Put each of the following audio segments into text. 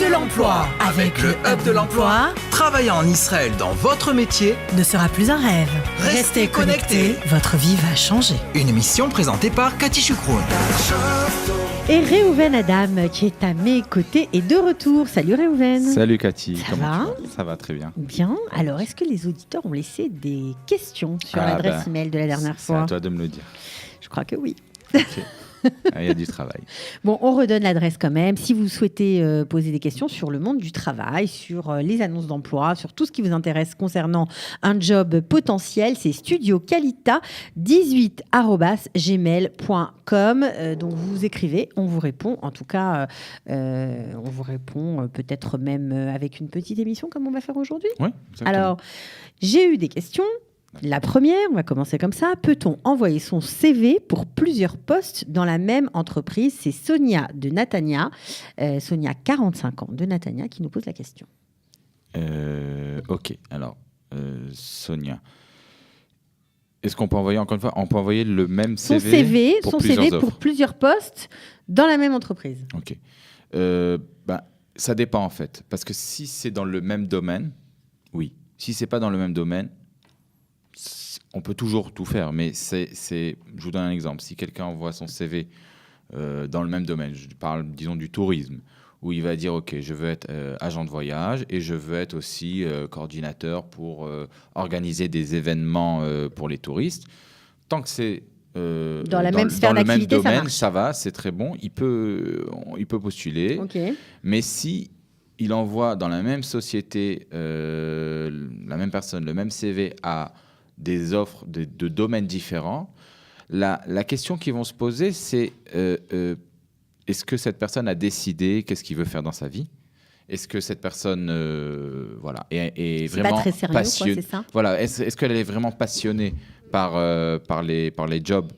de l'emploi. Avec le Hub de l'emploi, travailler en Israël dans votre métier ne sera plus un rêve. Restez connectés. Votre vie va changer. Une émission présentée par Cathy Chukroun. Et Réhouven Adam qui est à mes côtés est de retour. Salut Réhouven. Salut Cathy, Ça comment va tu vas? Ça va très bien. Bien. Alors, est-ce que les auditeurs ont laissé des questions sur l'adresse email de la dernière C'est fois? à toi de me le dire. Je crois que oui. Ok. Il y a du travail. Bon, on redonne l'adresse quand même. Si vous souhaitez poser des questions sur le monde du travail, sur les annonces d'emploi, sur tout ce qui vous intéresse concernant un job potentiel, c'est studiocalita18@gmail.com. Donc vous écrivez, on vous répond. En tout cas, on vous répond peut-être même avec une petite émission comme on va faire aujourd'hui. Oui, exactement. Alors, j'ai eu des questions. La première, on va commencer comme ça. Peut-on envoyer son CV pour plusieurs postes dans la même entreprise? C'est Sonia de Natania, Sonia 45 ans de Natania qui nous pose la question. Ok, alors Sonia, est-ce qu'on peut envoyer encore une fois? On peut envoyer le même CV, pour plusieurs postes dans la même entreprise. Ok. Ça dépend en fait, parce que si c'est dans le même domaine, oui. Si c'est pas dans le même domaine, on peut toujours tout faire, mais je vous donne un exemple. Si quelqu'un envoie son CV dans le même domaine, je parle, disons, du tourisme, où il va dire, OK, je veux être agent de voyage et je veux être aussi coordinateur pour organiser des événements pour les touristes. Tant que c'est dans le même domaine, ça va, c'est très bon. Il peut postuler. Okay. Mais si il envoie dans la même société, la même personne, le même CV à des offres de domaines différents, la question qu'ils vont se poser, c'est est-ce que cette personne a décidé qu'est-ce qu'il veut faire dans sa vie? Est-ce que cette personne est vraiment pas très sérieux, passionnée? C'est ça? Voilà, est-ce qu'elle est vraiment passionnée par les jobs,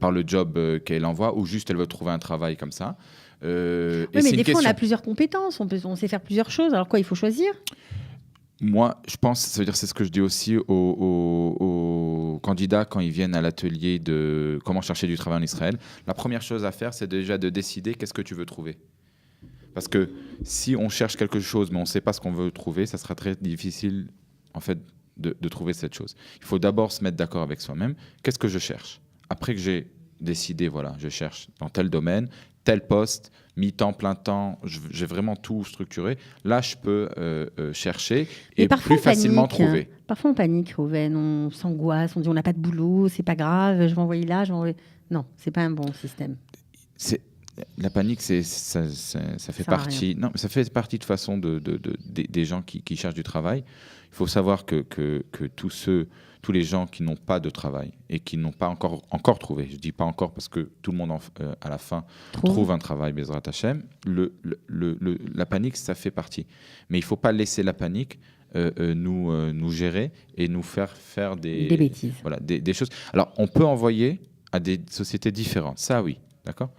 par le job qu'elle envoie, ou juste elle veut trouver un travail comme ça? Oui, mais des fois, on a plusieurs compétences, on sait faire plusieurs choses. Alors quoi, il faut choisir? Moi, je pense, ça veut dire, c'est ce que je dis aussi aux candidats quand ils viennent à l'atelier de comment chercher du travail en Israël. La première chose à faire, c'est déjà de décider qu'est-ce que tu veux trouver. Parce que si on cherche quelque chose, mais on ne sait pas ce qu'on veut trouver, ça sera très difficile, en fait, de trouver cette chose. Il faut d'abord se mettre d'accord avec soi-même. Qu'est-ce que je cherche? Après que j'ai décidé, voilà, je cherche dans tel domaine, tel poste, mi-temps, plein temps, j'ai vraiment tout structuré. Là, je peux chercher et plus facilement trouver. Parfois, on panique, on s'angoisse, on dit on n'a pas de boulot, c'est pas grave, je vais envoyer là, Non, c'est pas un bon système. La panique, ça fait partie. Non, ça fait partie de façon des gens qui cherchent du travail. Il faut savoir que tous les gens qui n'ont pas de travail et qui n'ont pas encore trouvé, je dis pas encore parce que tout le monde à la fin trouve un travail, Bezrat Hashem. La panique, ça fait partie. Mais il faut pas laisser la panique nous gérer et nous faire des bêtises. Voilà, des choses. Alors, on peut envoyer à des sociétés différentes. Ça, oui, d'accord.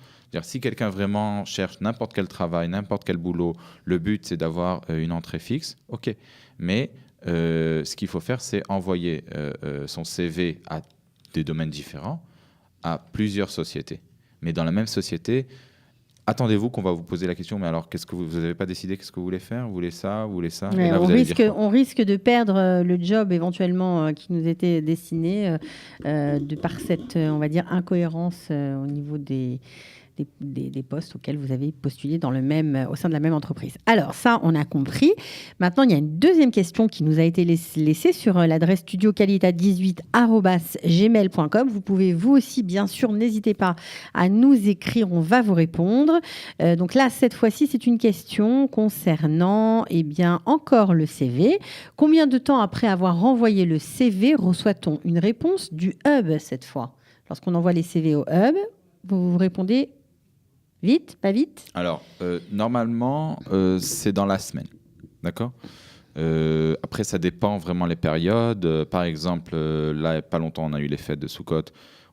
Si quelqu'un vraiment cherche n'importe quel travail, n'importe quel boulot, le but c'est d'avoir une entrée fixe, ok. Mais ce qu'il faut faire, c'est envoyer son CV à des domaines différents, à plusieurs sociétés. Mais dans la même société, attendez-vous qu'on va vous poser la question, mais alors qu'est-ce que vous n'avez pas décidé, qu'est-ce que vous voulez faire? Vous voulez ça? Vous voulez ça? Ouais, on risque de perdre le job éventuellement qui nous était destiné par cette, on va dire, incohérence au niveau des postes auxquels vous avez postulé au sein de la même entreprise. Alors ça, on a compris. Maintenant, il y a une deuxième question qui nous a été laissée sur l'adresse studiocalita18@gmail.com. Vous pouvez vous aussi, bien sûr, n'hésitez pas à nous écrire, on va vous répondre. Donc là, cette fois-ci, c'est une question concernant encore le CV. Combien de temps après avoir renvoyé le CV reçoit-on une réponse du Hub cette fois? Lorsqu'on envoie les CV au Hub, vous répondez vite, pas vite? Alors, normalement, c'est dans la semaine. D'accord? Après, ça dépend vraiment les périodes. Par exemple, là, il n'y a pas longtemps, on a eu les fêtes de Sukkot.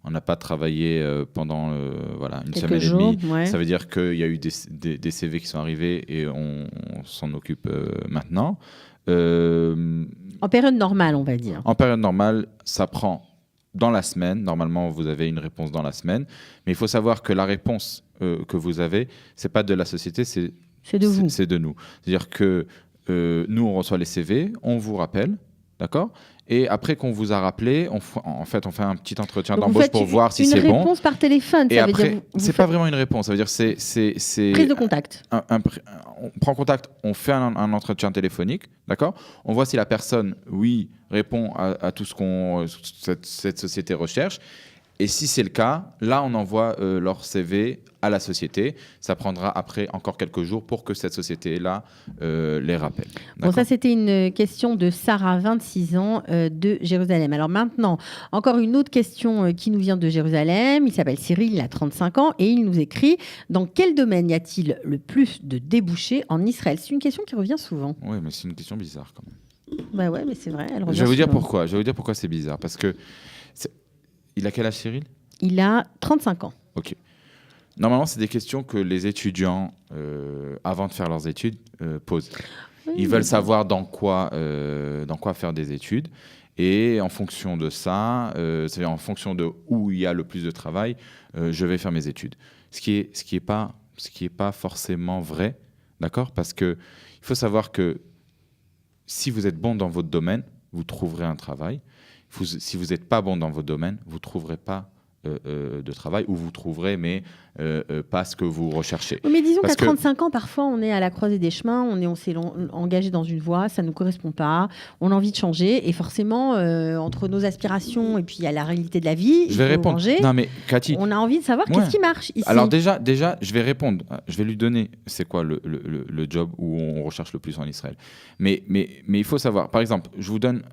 On n'a pas travaillé pendant une semaine et demie. Ouais. Ça veut dire qu'il y a eu des CV qui sont arrivés et on s'en occupe maintenant. En période normale, on va dire. En période normale, ça prend dans la semaine. Normalement, vous avez une réponse dans la semaine. Mais il faut savoir que la réponse que vous avez, ce n'est pas de la société, c'est C'est de vous. C'est de nous. C'est-à-dire que nous, on reçoit les CV, on vous rappelle, d'accord ? Et après qu'on vous a rappelé, on fait un petit entretien Donc, vous d'embauche faites pour voir si c'est une bon. réponse par téléphone. Et Ça veut après, dire c'est pas vraiment une réponse. Ça veut dire c'est prise de contact. on prend contact, on fait un entretien téléphonique, d'accord ? On voit si la personne, oui, répond à tout ce qu'on cette société recherche. Et si c'est le cas, là, on envoie leur CV à la société. Ça prendra après encore quelques jours pour que cette société-là les rappelle. Bon, D'accord ? ça, c'était une question de Sarah, 26 ans, de Jérusalem. Alors maintenant, encore une autre question qui nous vient de Jérusalem. Il s'appelle Cyril, il a 35 ans et il nous écrit « Dans quel domaine y a-t-il le plus de débouchés en Israël ?» C'est une question qui revient souvent. Oui, mais c'est une question bizarre quand même. Bah ouais, mais c'est vrai, elle revient Je vais vous dire souvent. pourquoi. Je vais vous dire pourquoi c'est bizarre. Parce que il a quel âge, Cyril ? Il a 35 ans. Ok. Normalement, c'est des questions que les étudiants, avant de faire leurs études, posent. Oui, Ils veulent savoir dans quoi faire des études. Et en fonction de ça, c'est-à-dire en fonction de où il y a le plus de travail, je vais faire mes études. Ce qui est pas forcément vrai, d'accord ? Parce que il faut savoir que si vous êtes bon dans votre domaine, vous trouverez un travail. Si vous n'êtes pas bon dans votre domaine, vous ne trouverez pas de travail, ou vous trouverez, mais pas ce que vous recherchez. Oui, mais disons Parce qu'à 35 ans, parfois, on est à la croisée des chemins, on s'est engagé dans une voie, ça ne nous correspond pas, on a envie de changer, et forcément, entre nos aspirations et puis il y a la réalité de la vie, Je vais répondre. Non, mais Cathy, on a envie de savoir qu'est-ce qui marche ici. alors déjà, je vais répondre. Je vais lui donner c'est quoi le job où on recherche le plus en Israël. Mais il faut savoir, par exemple, je vous donne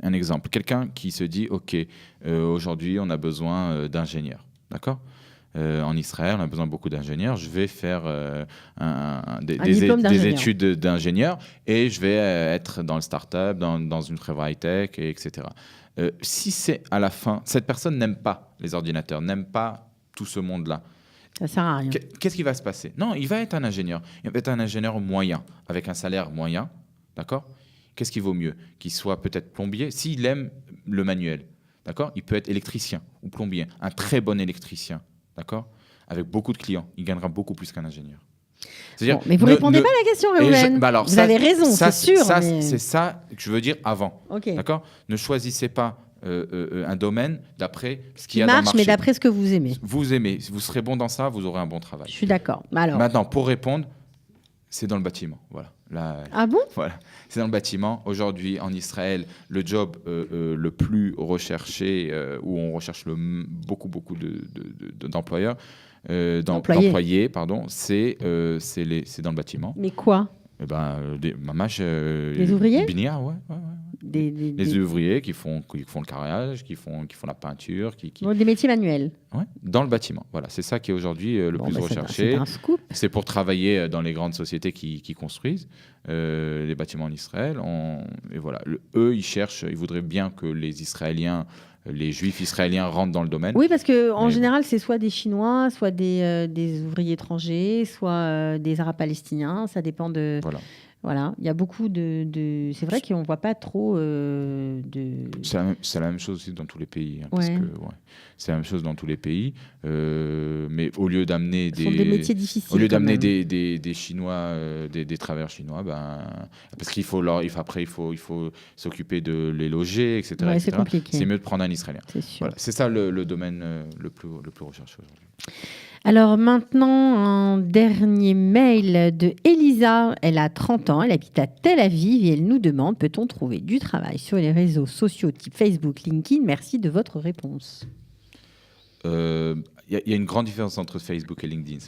un exemple. Quelqu'un qui se dit, OK, aujourd'hui, on a besoin d'ingénieurs. D'accord ? En Israël, on a besoin beaucoup d'ingénieurs. Je vais faire des études d'ingénieur et je vais être dans le start-up, dans une très high-tech, etc. Si c'est à la fin, cette personne n'aime pas les ordinateurs, n'aime pas tout ce monde-là, ça sert à rien. Qu'est-ce qui va se passer ? Non, il va être un ingénieur. Il va être un ingénieur moyen, avec un salaire moyen. D'accord ? Qu'est-ce qui vaut mieux ? Qu'il soit peut-être plombier, s'il aime le manuel. D'accord ? Il peut être électricien ou plombier, un très bon électricien. D'accord ? Avec beaucoup de clients. Il gagnera beaucoup plus qu'un ingénieur. Bon, mais vous ne répondez pas à la question, Réhouven. Vous avez raison, c'est sûr. C'est ça que je veux dire avant. Okay. D'accord ? Ne choisissez pas un domaine d'après ce qu'il y a marche, dans le marché. Mais d'après ce que vous aimez. Vous aimez. Si vous serez bon dans ça, vous aurez un bon travail. Je suis d'accord. Alors... Maintenant, pour répondre, c'est dans le bâtiment. Voilà. Là, ah bon ? Voilà. C'est dans le bâtiment. Aujourd'hui, en Israël, le job le plus recherché, où on recherche beaucoup d'employeurs, d'employés, pardon, c'est dans le bâtiment. Mais quoi ? Les ouvriers ? Biniya, ouais. Les ouvriers qui font le carrelage, qui font la peinture. Des métiers manuels. Ouais, dans le bâtiment. Voilà, c'est ça qui est aujourd'hui le plus recherché. C'est un scoop. C'est pour travailler dans les grandes sociétés qui construisent les bâtiments en Israël. Et voilà, eux, ils voudraient bien que les Juifs israéliens rentrent dans le domaine. Oui, parce qu'en général, c'est soit des Chinois, soit des ouvriers étrangers, soit des Arabes palestiniens. Ça dépend de... Voilà, il y a beaucoup de... C'est vrai qu'on ne voit pas trop de... C'est la même chose aussi dans tous les pays. Parce que, c'est la même chose dans tous les pays. Mais au lieu d'amener des métiers difficiles. Au lieu d'amener des Chinois, des travailleurs chinois, parce qu'il faut s'occuper de les loger, etc. Ouais, c'est compliqué. C'est mieux de prendre un Israélien. C'est sûr. Voilà, c'est ça le domaine le plus recherché aujourd'hui. Alors maintenant, un dernier mail de Elisa. Elle a 30 ans, elle habite à Tel Aviv et elle nous demande, peut-on trouver du travail sur les réseaux sociaux type Facebook, LinkedIn ? Merci de votre réponse. Il y a une grande différence entre Facebook et LinkedIn.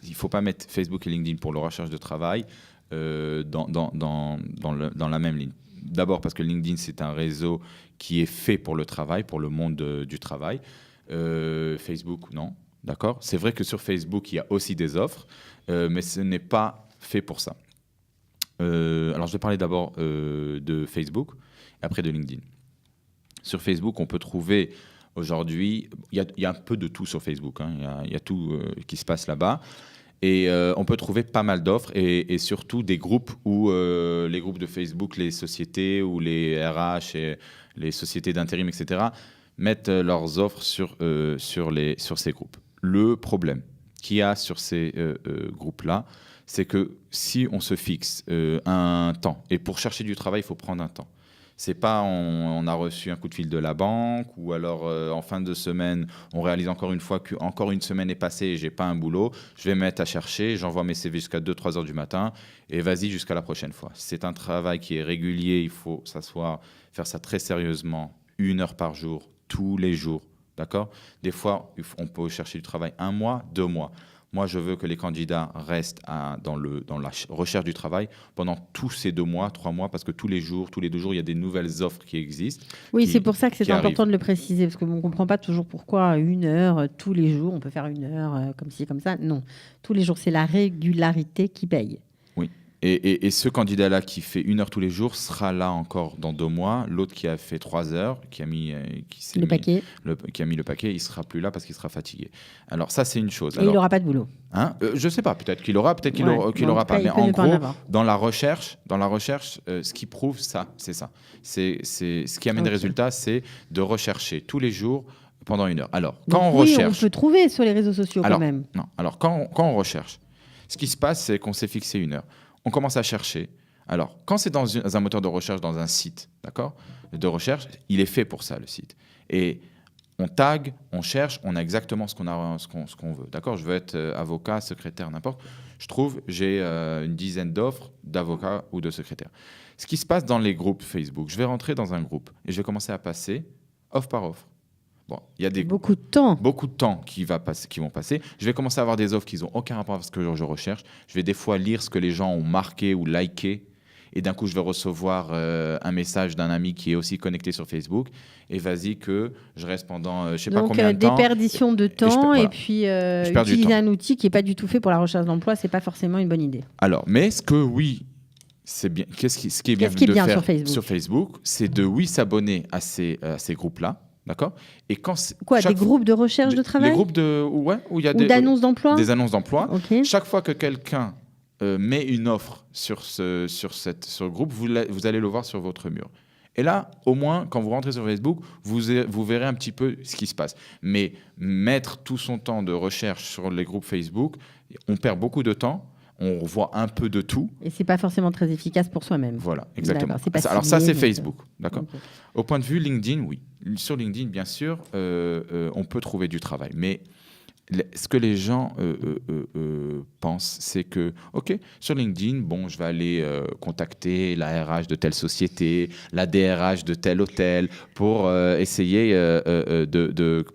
Il ne faut pas mettre Facebook et LinkedIn pour la recherche de travail dans la même ligne. D'abord parce que LinkedIn, c'est un réseau qui est fait pour le travail, pour le monde du travail. Facebook, non. D'accord ? C'est vrai que sur Facebook, il y a aussi des offres, mais ce n'est pas fait pour ça. Alors, je vais parler d'abord de Facebook et après de LinkedIn. Sur Facebook, on peut trouver aujourd'hui, il y a un peu de tout sur Facebook. Il y a tout qui se passe là-bas. Et on peut trouver pas mal d'offres et surtout des groupes où les groupes de Facebook, les sociétés ou les RH et les sociétés d'intérim, etc., mettent leurs offres sur ces groupes. Le problème qu'il y a sur ces groupes-là, c'est que si on se fixe un temps, et pour chercher du travail, il faut prendre un temps. C'est pas on a reçu un coup de fil de la banque ou alors en fin de semaine, on réalise encore une fois qu'encore une semaine est passée et j'ai pas un boulot. Je vais me mettre à chercher, j'envoie mes CV jusqu'à 2-3 heures du matin et vas-y jusqu'à la prochaine fois. C'est un travail qui est régulier, il faut s'asseoir, faire ça très sérieusement, 1 heure par jour, tous les jours. D'accord ? Des fois, on peut chercher du travail 1 mois, 2 mois. Moi, je veux que les candidats restent dans la recherche du travail pendant tous ces 2 mois, 3 mois, parce que tous les 2 jours, il y a des nouvelles offres qui existent. Oui, c'est pour ça que c'est important de le préciser, parce qu'on ne comprend pas toujours pourquoi 1 heure tous les jours, on peut faire 1 heure comme ci, comme ça. Non, tous les jours, c'est la régularité qui paye. Oui. Et ce candidat-là qui fait 1 heure tous les jours sera là encore dans 2 mois. L'autre qui a fait 3 heures, qui a mis le paquet, il sera plus là parce qu'il sera fatigué. Alors ça, c'est une chose. Et il n'aura pas de boulot. Je sais pas. Peut-être qu'il aura, peut-être qu'il aura pas. Mais en gros, dans la recherche, ce qui prouve ça, c'est ça. C'est ce qui amène des résultats, c'est de rechercher tous les jours pendant 1 heure. Alors quand on recherche, on peut trouver sur les réseaux sociaux quand même. Non. Alors quand on recherche, ce qui se passe, c'est qu'on s'est fixé 1 heure. On commence à chercher. Alors, quand c'est dans un moteur de recherche, dans un site, d'accord, de recherche, il est fait pour ça, le site. Et on tag, on cherche, on a exactement ce qu'on veut. D'accord ? Je veux être avocat, secrétaire, n'importe. J'ai une dizaine d'offres d'avocats ou de secrétaires. Ce qui se passe dans les groupes Facebook, je vais rentrer dans un groupe et je vais commencer à passer offre par offre. Bon, il y a beaucoup de temps qui vont passer. Je vais commencer à avoir des offres qui n'ont aucun rapport avec ce que je recherche. Je vais des fois lire ce que les gens ont marqué ou liké. Et d'un coup, je vais recevoir un message d'un ami qui est aussi connecté sur Facebook. Et vas-y que je reste pendant je ne sais pas combien de temps. Donc, déperdition de temps et puis utiliser un outil qui n'est pas du tout fait pour la recherche d'emploi, ce n'est pas forcément une bonne idée. Alors, mais c'est bien. Ce qui est bien de faire sur Facebook, c'est de s'abonner à ces groupes-là. D'accord ? Et des groupes de recherche de travail ? Des groupes où il y a d'annonces d'emploi ? Des annonces d'emploi. Okay. Chaque fois que quelqu'un met une offre sur ce groupe, vous allez le voir sur votre mur. Et là, au moins, quand vous rentrez sur Facebook, vous verrez un petit peu ce qui se passe. Mais mettre tout son temps de recherche sur les groupes Facebook, on perd beaucoup de temps. On voit un peu de tout. Et c'est pas forcément très efficace pour soi-même. Voilà, exactement. Alors ça, c'est Facebook, d'accord. Okay. Au point de vue LinkedIn, oui. Sur LinkedIn, bien sûr, on peut trouver du travail. Mais ce que les gens pensent, c'est que, OK, sur LinkedIn, je vais aller contacter la RH de telle société, la DRH de tel hôtel, pour essayer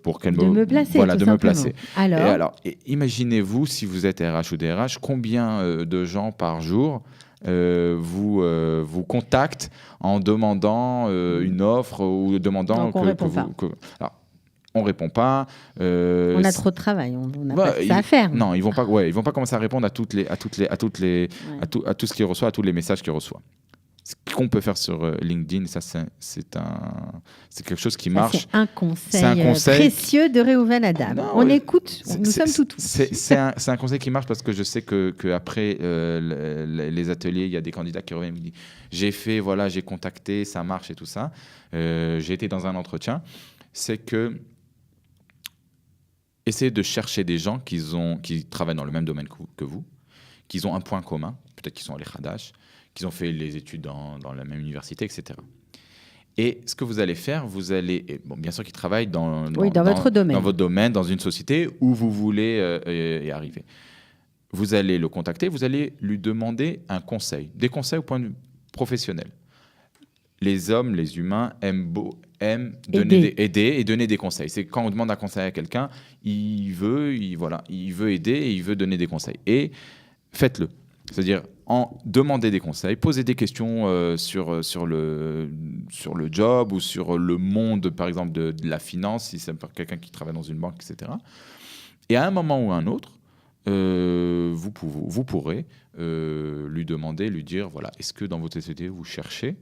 pour qu'elle me placer. Voilà, de me placer. Alors, imaginez-vous, si vous êtes RH ou DRH, combien de gens par jour vous contactent en demandant une offre ou demandant on répond pas. On a trop de travail, on n'a pas ça à faire. Non, ils vont pas commencer à répondre à tout ce qu'ils reçoivent, à tous les messages qu'ils reçoivent. Ce qu'on peut faire sur LinkedIn, ça c'est quelque chose qui marche. C'est un conseil précieux de Réhouven Adam. On écoute, nous sommes tout. C'est un conseil qui marche parce que je sais que après les ateliers, il y a des candidats qui reviennent et me disent j'ai contacté, ça marche et tout ça. J'ai été dans un entretien. C'est que essayez de chercher des gens qui travaillent dans le même domaine que vous, qui ont un point commun, peut-être qu'ils sont à l'Echadash, qu'ils ont fait les études dans la même université, etc. Et ce que vous allez faire, bien sûr qu'ils travaillent dans votre domaine. Dans votre domaine, dans une société où vous voulez y arriver. Vous allez le contacter, vous allez lui demander un conseil, des conseils au point de vue professionnel. Les hommes, les humains aiment aider et donner des conseils. C'est quand on demande un conseil à quelqu'un, il veut aider et il veut donner des conseils. Et faites-le. C'est-à-dire demander des conseils, poser des questions sur le job ou sur le monde, par exemple, de la finance, si c'est quelqu'un qui travaille dans une banque, etc. Et à un moment ou à un autre, vous pourrez lui demander, lui dire, est-ce que dans votre société, vous cherchez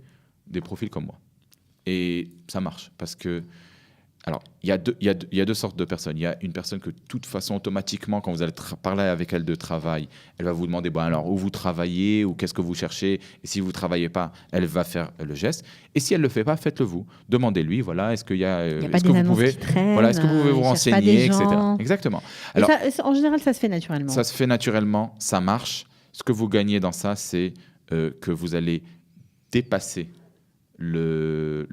des profils comme moi? Et ça marche parce que, alors, il y a deux sortes de personnes. Il y a une personne que, de toute façon, automatiquement, quand vous allez parler avec elle de travail, elle va vous demander, alors, où vous travaillez ou qu'est-ce que vous cherchez. Et si vous ne travaillez pas, elle va faire le geste. Et si elle ne le fait pas, faites-le vous. Demandez-lui, est-ce qu'il y a... est-ce que vous pouvez, est-ce que vous pouvez vous renseigner, etc. Exactement. Alors, en général, ça se fait naturellement. Ça se fait naturellement, ça marche. Ce que vous gagnez dans ça, c'est que vous allez dépasser le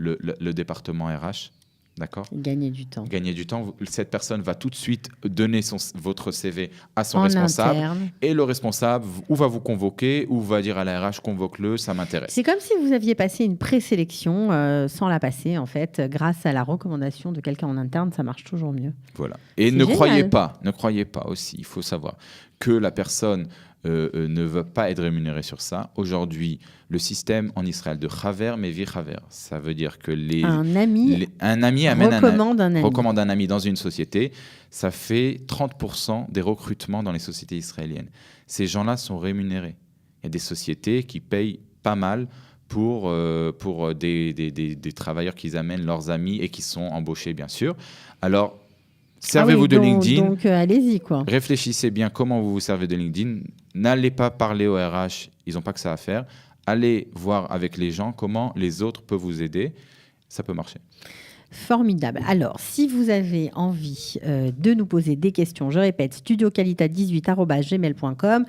département RH. D'accord ? Gagner du temps. Gagner du temps. Cette personne va tout de suite donner votre CV à son En responsable. interne. Et le responsable ou va vous convoquer ou va dire à la RH, convoque-le, ça m'intéresse. C'est comme si vous aviez passé une présélection sans la passer, en fait, grâce à la recommandation de quelqu'un en interne, ça marche toujours mieux. Voilà. Et C'est ne génial. croyez pas aussi, il faut savoir que la personne ne veut pas être rémunérée sur ça. Aujourd'hui, le système en Israël de Chaver, mais vi Chaver, ça veut dire que Un ami un ami amène recommande un ami. recommande un ami dans une société. Ça fait 30% des recrutements dans les sociétés israéliennes. Ces gens-là sont rémunérés. Il y a des sociétés qui payent pas mal pour des travailleurs qu'ils amènent leurs amis et qui sont embauchés, bien sûr. Alors, servez-vous de LinkedIn. Donc, allez-y, quoi. Réfléchissez bien comment vous vous servez de LinkedIn. N'allez pas parler au RH, ils n'ont pas que ça à faire. Allez voir avec les gens comment les autres peuvent vous aider. Ça peut marcher. Formidable. Alors, si vous avez envie de nous poser des questions, je répète, studiocalita18@gmail.com,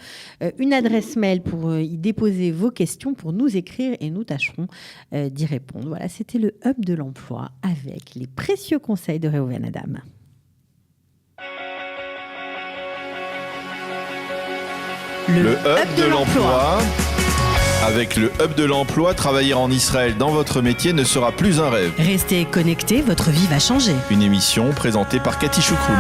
une adresse mail pour y déposer vos questions, pour nous écrire et nous tâcherons d'y répondre. Voilà, c'était le Hub de l'emploi avec les précieux conseils de Reuven Adam. Le Hub de l'emploi. Avec le Hub de l'emploi, travailler en Israël dans votre métier ne sera plus un rêve. Restez connectés, votre vie va changer. Une émission présentée par Cathy Choukroul.